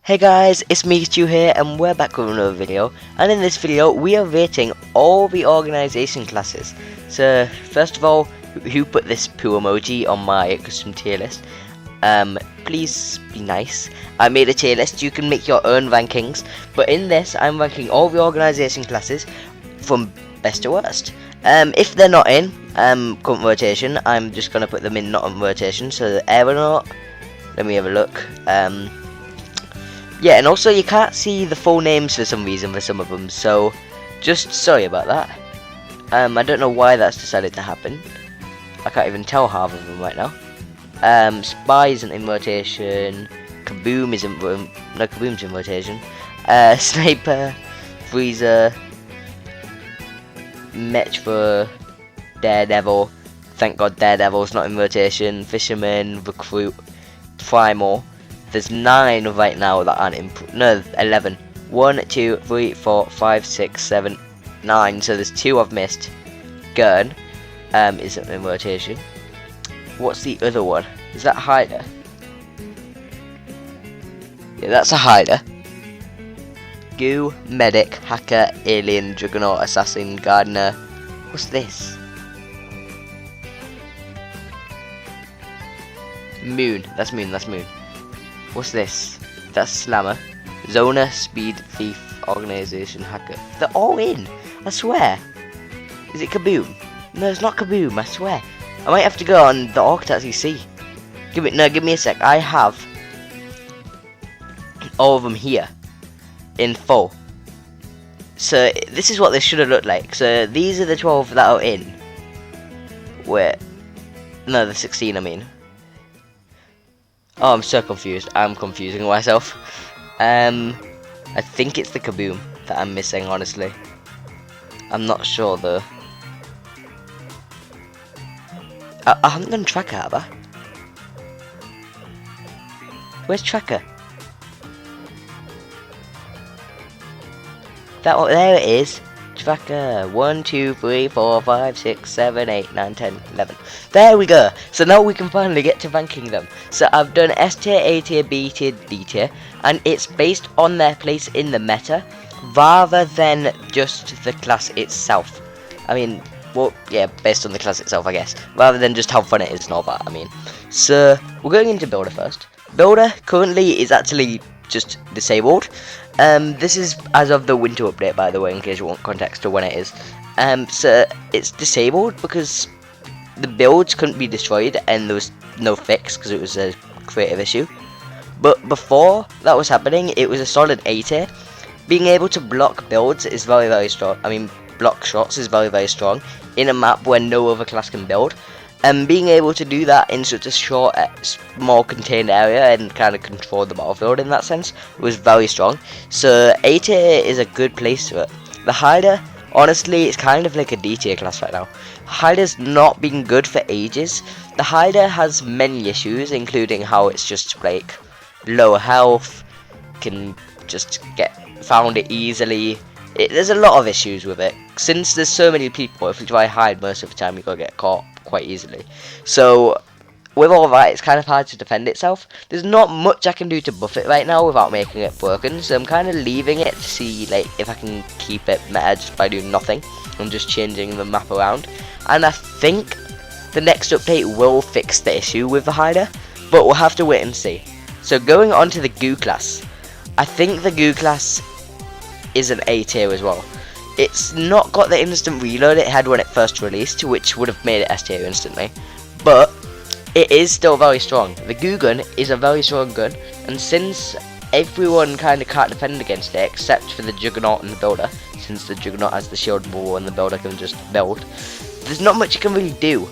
Hey guys, it's me Stu here and we're back with another video, and in this video we are rating all the organisation classes. So first of all, who put this poo emoji on my custom tier list? Please be nice. I made a tier list, you can make your own rankings, but in this I'm ranking all the organisation classes from best to worst. If they're not in current rotation, I'm just going to put them in not in rotation. So the aeronaut, let me have a look. Yeah, and also you can't see the full names for some reason for some of them, so just sorry about that. I don't know why that's decided to happen. I can't even tell half of them right now. Spy isn't in rotation. Kaboom isn't. No, Kaboom's in rotation. Sniper, Freezer, Mech for Daredevil. Thank God Daredevil's not in rotation. Fisherman, Recruit, Primal. There's 9 right now that aren't in. No, 11. 1, 2, 3, 4, 5, 6, 7, 9. So there's 2 I've missed. Gurn isn't in rotation. What's the other one? Is that Hider? Yeah, that's a Hider. Goo, Medic, Hacker, Alien, Juggernaut, Assassin, Gardener. What's this? Moon. That's Moon. That's Moon. What's this? That's Slammer. Zoner, Speed, Thief, Organisation, Hacker. They're all in. I swear. Is it Kaboom? No, it's not Kaboom. I swear. I might have to go on the org to actually see. Give me a sec. I have all of them here in full. So this is what this should have looked like. So these are the 12 that are in. Wait. No, the 16 I mean. Oh, I'm so confused. I'm confusing myself. I think it's the Kaboom that I'm missing, honestly. I'm not sure though. I haven't done Tracker, have I? Where's Tracker? There it is. Tracker 1, 2, 3, 4, 5, 6, 7, 8, 9, 10, 11. There we go. So now we can finally get to ranking them. So I've done S tier, A tier, B tier, D tier, and it's based on their place in the meta rather than just the class itself. I mean, well, yeah, based on the class itself, I guess, rather than just how fun it is and all that. I mean, so we're going into Builder first. Builder currently is actually just disabled. This is as of the winter update, by the way, in case you want context to when it is. So it's disabled because the builds couldn't be destroyed and there was no fix because it was a creative issue. But before that was happening, it was a solid A tier. Being able to block builds is very, very strong. I mean, block shots is very, very strong in a map where no other class can build. And being able to do that in such a short, small contained area and kind of control the battlefield in that sense was very strong. So A tier is a good place for it. The Hider, honestly, it's kind of like a D tier class right now. Hider's not been good for ages. The Hider has many issues, including how it's just like low health, can just get found easily. There's a lot of issues with it. Since there's so many people, if you try hide most of the time, you're going to get caught quite easily. So with all that, it's kind of hard to defend itself. There's not much I can do to buff it right now without making it broken, so I'm kind of leaving it to see like if I can keep it meta just by doing nothing. I'm just changing the map around, and I think the next update will fix the issue with the Hider, but we'll have to wait and see. So going on to the Goo class, I think the Goo class is an A tier as well. It's not got the instant reload it had when it first released, which would have made it S tier instantly, but it is still very strong. The Goo gun is a very strong gun, and since everyone kind of can't defend against it except for the Juggernaut and the Builder, since the Juggernaut has the shield wall and the Builder can just build, there's not much you can really do.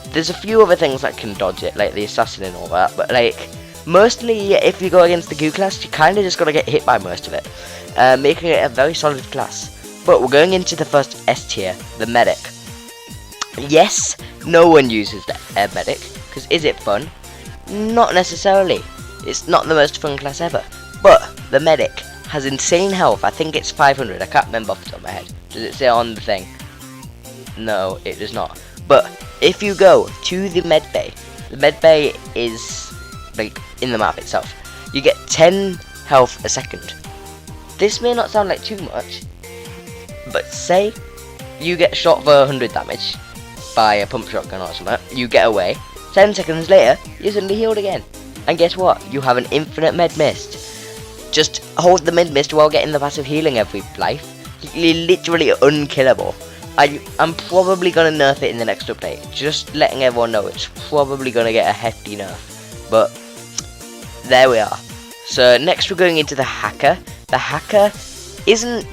There's a few other things that can dodge it, like the Assassin and all that, but like mostly if you go against the Goo class, you kind of just gotta get hit by most of it, making it a very solid class. But we're going into the first S tier, the Medic. Yes, no one uses the Medic, because is it fun? Not necessarily. It's not the most fun class ever. But the Medic has insane health. I think it's 500. I can't remember off the top of my head. Does it say on the thing? No, it does not. But if you go to the medbay, the medbay is like in the map itself. You get 10 health a second. This may not sound like too much, but say you get shot for 100 damage by a pump shotgun or something, you get away, 10 seconds later, you're suddenly healed again. And guess what? You have an infinite med mist. Just hold the med mist while getting the passive healing every life. You're literally unkillable. I'm probably going to nerf it in the next update. Just letting everyone know it's probably going to get a hefty nerf. But there we are. So next we're going into the hacker. The hacker isn't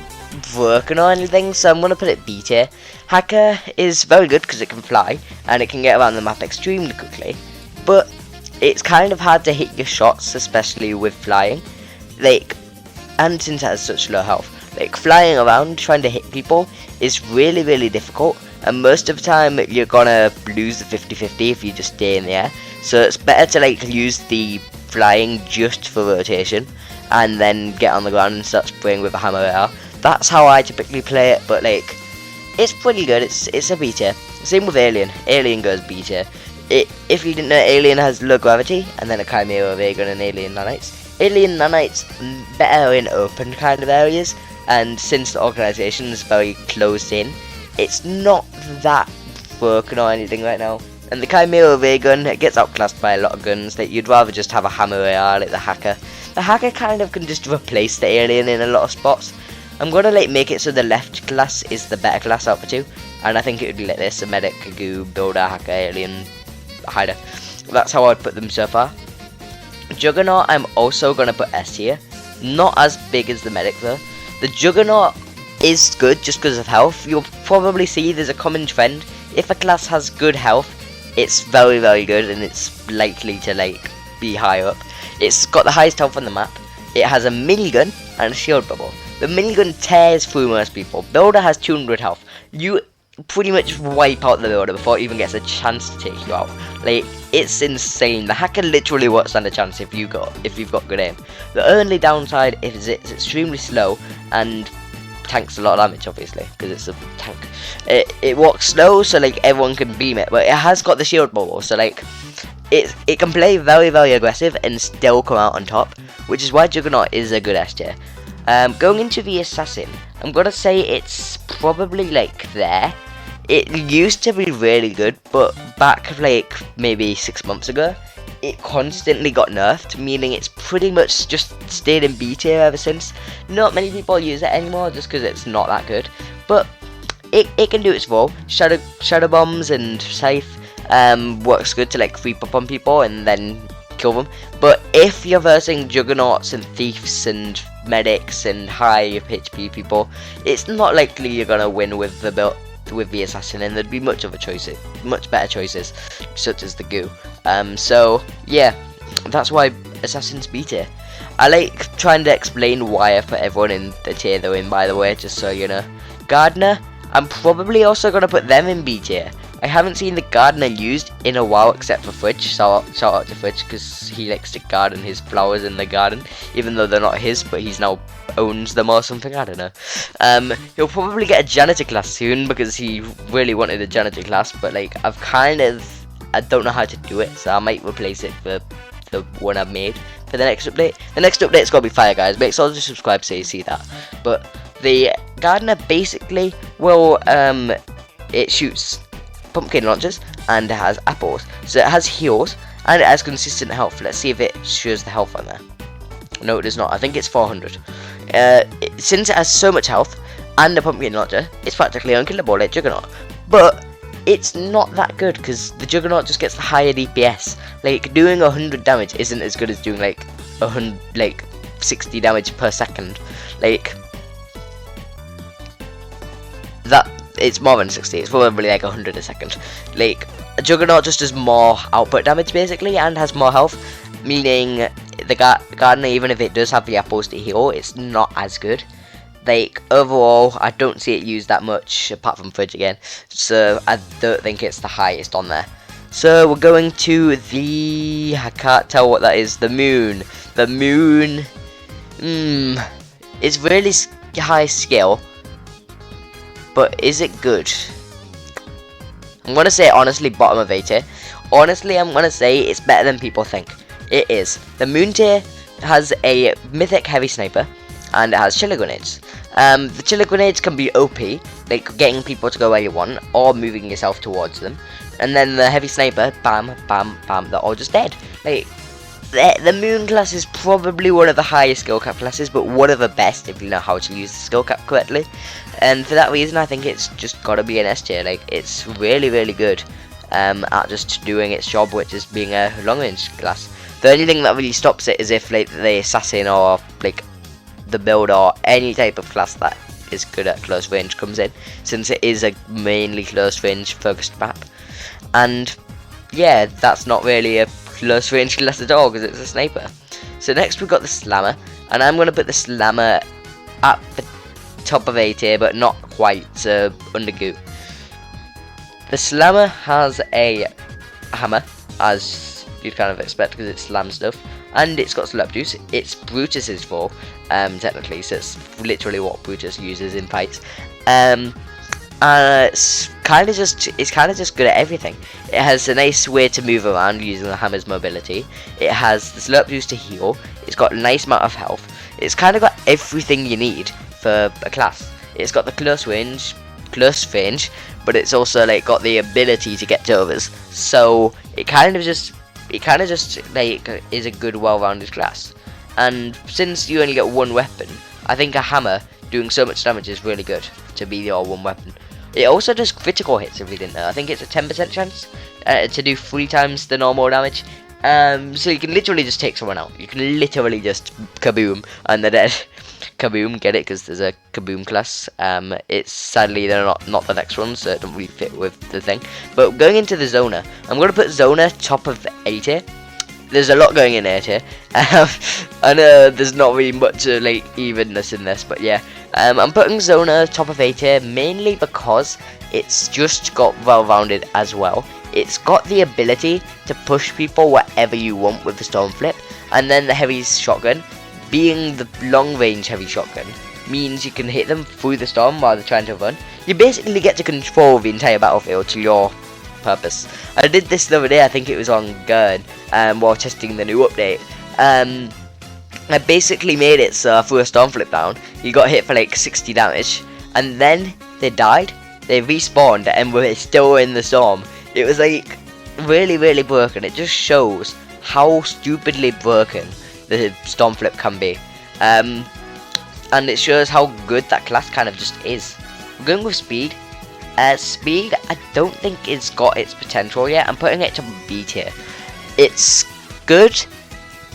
broken or anything, so I'm going to put it B tier. Hacker is very good because it can fly and it can get around the map extremely quickly, but it's kind of hard to hit your shots, especially with flying. And since it has such low health, flying around trying to hit people is really difficult, and most of the time you're gonna lose the 50-50 if you just stay in the air. So it's better to use the flying just for rotation and then get on the ground and start spraying with a hammer AR. That's how I typically play it, but it's pretty good. It's a B tier. Same with Alien. Alien goes B tier. If you didn't know, Alien has low gravity and then a Chimera Ray gun and Alien nanites. Alien nanites better in open kind of areas, and since the organisation is very closed in, it's not that broken or anything right now. And the Chimera Ray gun, it gets outclassed by a lot of guns. You'd rather just have a hammer AR like the hacker. The hacker kind of can just replace the Alien in a lot of spots. I'm gonna make it so the left class is the better class out of the two, and I think it would be like this: a medic, a goo, builder, hacker, alien, hider. That's how I'd put them so far. Juggernaut I'm also gonna put S tier. Not as big as the medic though. The Juggernaut is good just because of health. You'll probably see there's a common trend. If a class has good health, it's very good, and it's likely to be high up. It's got the highest health on the map. It has a minigun and a shield bubble. The minigun tears through most people. Builder has 200 health. You pretty much wipe out the builder before it even gets a chance to take you out. It's insane. The hacker literally won't stand a chance if you've got good aim. The only downside is it's extremely slow and tanks a lot of damage, obviously, because it's a tank. It walks slow, so everyone can beam it, but it has got the shield bubble, so it can play very aggressive and still come out on top, which is why Juggernaut is a good S tier. Going into the Assassin, I'm gonna say it's probably there. It used to be really good, but back maybe 6 months ago, it constantly got nerfed, meaning it's pretty much just stayed in B tier ever since. Not many people use it anymore just because it's not that good, but it can do its role. Shadow bombs and Scythe works good to creep up on people and then kill them. But if you're versing Juggernauts and Thieves and Medics and high HP people, it's not likely you're gonna win with the Assassin, and there'd be much better choices, such as the Goo. So yeah, that's why Assassin's B tier. I like trying to explain why I put everyone in the tier they're in, by the way, just so you know. Gardener, I'm probably also gonna put them in B tier. I haven't seen the Gardener used in a while, except for Fridge. Shout out to Fridge, because he likes to garden his flowers in the garden, even though they're not his, but he's now owns them or something, I don't know. He'll probably get a janitor class soon, because he really wanted a janitor class, but I don't know how to do it, so I might replace it for the one I've made for the next update. The next update's gonna be fire, guys. Make sure to subscribe so you see that. But the Gardener basically will, it shoots pumpkin launchers and it has apples, so it has heals and it has consistent health. Let's see if it shows the health on there. No, it does not. I think it's 400. Since it has so much health and a pumpkin launcher, it's practically unkillable like Juggernaut, but it's not that good because the Juggernaut just gets the higher DPS. Doing 100 damage isn't as good as doing 60 damage per second. That it's more than 60. It's probably 100 a second. A Juggernaut just does more output damage basically and has more health, meaning the Gardener, even if it does have the apples to heal, it's not as good. Overall, I don't see it used that much apart from Fridge again, so I don't think it's the highest on there. So we're going to the, I can't tell what that is, the Moon. The Moon, it's really high skill, but is it good? I'm gonna say honestly bottom of A tier. Honestly, I'm gonna say it's better than people think. It is. The Moon tier has a mythic heavy sniper, and it has chiller grenades. The chiller grenades can be OP, like getting people to go where you want, or moving yourself towards them. And then the heavy sniper, bam, bam, bam, they're all just dead. Like, the Moon class is probably one of the highest skill cap classes, but one of the best if you know how to use the skill cap correctly. And for that reason, I think it's just gotta be an S tier. Like, it's really, really good at just doing its job, which is being a long range class. The only thing that really stops it is if like the assassin or like the build or any type of class that is good at close range comes in, since it is a mainly close range focused map. And yeah, that's not really a close range class at all because it's a sniper. So next we've got the slammer, and I'm going to put the slammer at the top of A tier, but not quite, so under goo. The slammer has a hammer, as you'd kind of expect because it's slam stuff, and it's got slurp juice. It's Brutus's for technically, so it's literally what Brutus uses in fights. It's kind of just good at everything. It has a nice way to move around using the hammer's mobility. It has the slurp juice to heal. It's got a nice amount of health. It's kind of got everything you need for a class. It's got the close range, but it's also like got the ability to get to others. So it kind of just like is a good, well-rounded class. And since you only get one weapon, I think a hammer doing so much damage is really good to be your one weapon. It also does critical hits if you didn't know. I think it's a 10% chance to do 3 times the normal damage. So you can literally just take someone out. You can literally just kaboom and they're dead. Kaboom, get it? Because there's a kaboom class. It's sadly they're not the next one, so it don't really fit with the thing. But going into the Zona, I'm going to put Zona top of the A tier. There's a lot going in A tier. I know there's not really much like evenness in this, but yeah. I'm putting Zona top of A tier mainly because it's just got well-rounded as well. It's got the ability to push people wherever you want with the storm flip, and then the heavy shotgun, being the long-range heavy shotgun, means you can hit them through the storm while they're trying to run. You basically get to control the entire battlefield to your purpose. I did this the other day, I think it was on Gurn, while testing the new update. I basically made it so through a storm flip down, you got hit for like 60 damage, and then they died, they respawned, and were still in the storm. It was like really, really broken. It just shows how stupidly broken the storm flip can be. And it shows how good that class kind of just is. We're going with speed. Speed, I don't think it's got its potential yet. I'm putting it to B tier. It's good,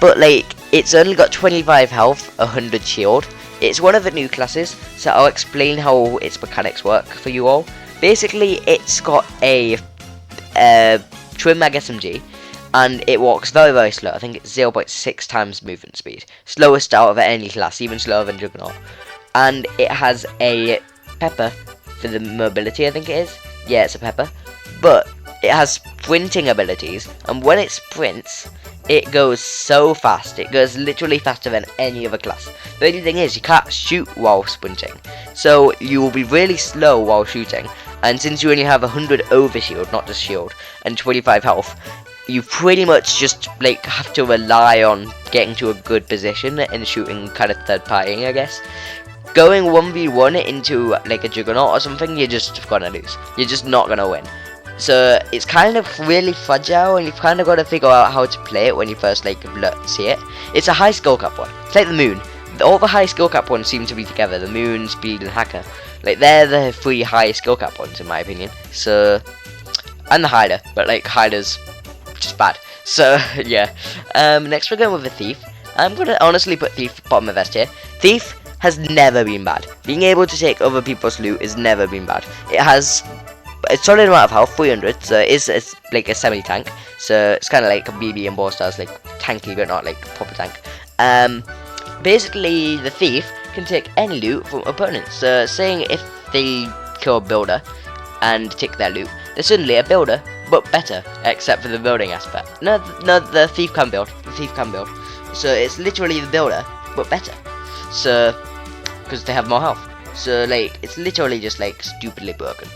but like it's only got 25 health, 100 shield. It's one of the new classes, so I'll explain how its mechanics work for you all. Basically, it's got a twin mag SMG, and it walks very, very slow. I think it's 0.6 times movement speed. Slowest out of any class, even slower than Juggernaut. And it has a pepper for the mobility, I think it is. Yeah, it's a pepper. But it has sprinting abilities, and when it sprints, it goes so fast. It goes literally faster than any other class. The only thing is, you can't shoot while sprinting, so you will be really slow while shooting. And since you only have 100 overshield, not just shield, and 25 health, you pretty much just like have to rely on getting to a good position and shooting kind of third partying, I guess. Going 1v1 into like a Juggernaut or something, you're just gonna lose. You're just not gonna win. So it's kind of really fragile, and you've kind of got to figure out how to play it when you first like see it. It's a high skill cap one. It's like the Moon. All the high skill cap ones seem to be together. The Moon, Speed, and Hacker. Like they're the 3 high skill cap ones in my opinion. So, and the Hider, but like Hider's just bad. So yeah. Next we're going with the Thief. I'm gonna honestly put Thief bottom of S tier. Thief has never been bad. Being able to take other people's loot has never been bad. It has a solid amount of health, 300, so it's like a semi-tank. So it's kind of like a BB and Ball Stars, like tanky but not like proper tank. Basically the Thief can take any loot from opponents. So saying if they kill a builder and take their loot, they're suddenly a builder, but better, except for the building aspect. No, the Thief can build. The Thief can build. So it's literally the builder, but better. So, because they have more health. So like, it's literally just like stupidly broken.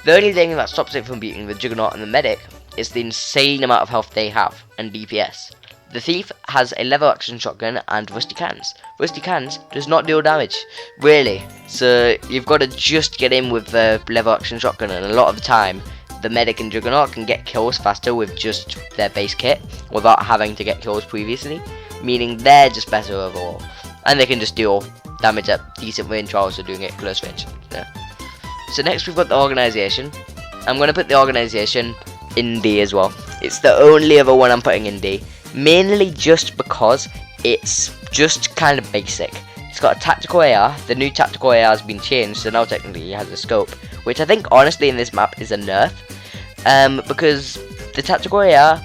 The only thing that stops it from beating the Juggernaut and the Medic is the insane amount of health they have and DPS. The thief has a lever action shotgun and rusty cans. Rusty cans does not deal damage, really. So you've got to just get in with the lever action shotgun, and a lot of the time, the medic and juggernaut can get kills faster with just their base kit without having to get kills previously, meaning they're just better overall, and they can just deal damage at decent range while also doing it close range. Yeah. So next we've got the organization. I'm going to put the organization in D as well. It's the only other one I'm putting in D. Mainly just because it's just kind of basic. It's got a tactical AR. The new tactical AR has been changed, so now technically it has a scope, which I think honestly in this map is a nerf, because the tactical AR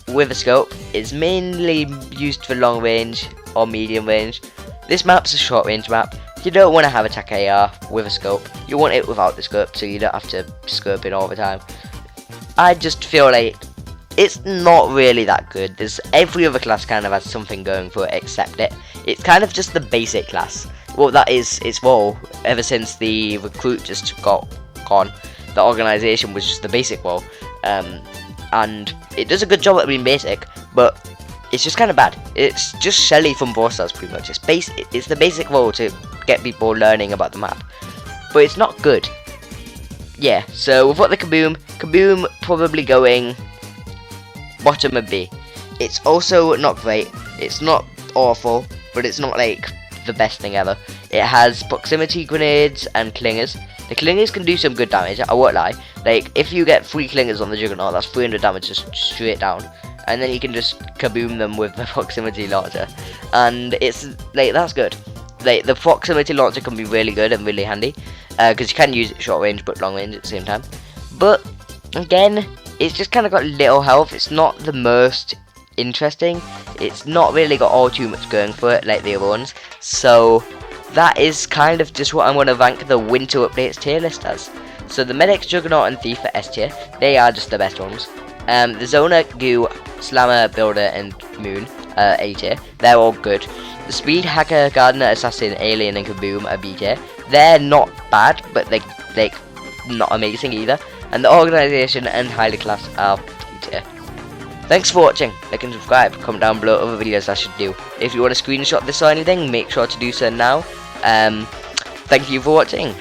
with a scope is mainly used for long range or medium range. This map's a short range map. You don't want to have a tac AR with a scope. You want it without the scope, so you don't have to scope it all the time. I just feel like it's not really that good. There's every other class kind of has something going for it except it. It's kind of just the basic class. Well, that is its role ever since the recruit just got gone. The organization was just the basic role, and it does a good job at being basic, but it's just kind of bad. It's just Shelly from Brawl Stars pretty much. It's the basic role to get people learning about the map, but it's not good. Yeah, so we've got the Kaboom probably going bottom of B. It's also not great, it's not awful, but it's not like the best thing ever. It has proximity grenades and clingers. The clingers can do some good damage, I won't lie. Like, if you get 3 clingers on the Juggernaut, that's 300 damage just straight down. And then you can just kaboom them with the proximity launcher. And it's, like, that's good. Like, the proximity launcher can be really good and really handy, because you can use it short range but long range at the same time. But, again, it's just kind of got little health. It's not the most interesting. It's not really got all too much going for it like the other ones. So that is kind of just what I'm going to rank the winter updates tier list as. So the medics, juggernaut and thief are S tier. They are just the best ones. The zoner, goo, slammer, builder and moon A tier. They're all good. The speed, hacker, gardener, assassin, alien and kaboom are B tier. They're not bad, but they're like not amazing either. And the organization and highly class are D tier. Thanks for watching. Like and subscribe. Comment down below other videos I should do. If you want to screenshot this or anything, make sure to do so now. Thank you for watching.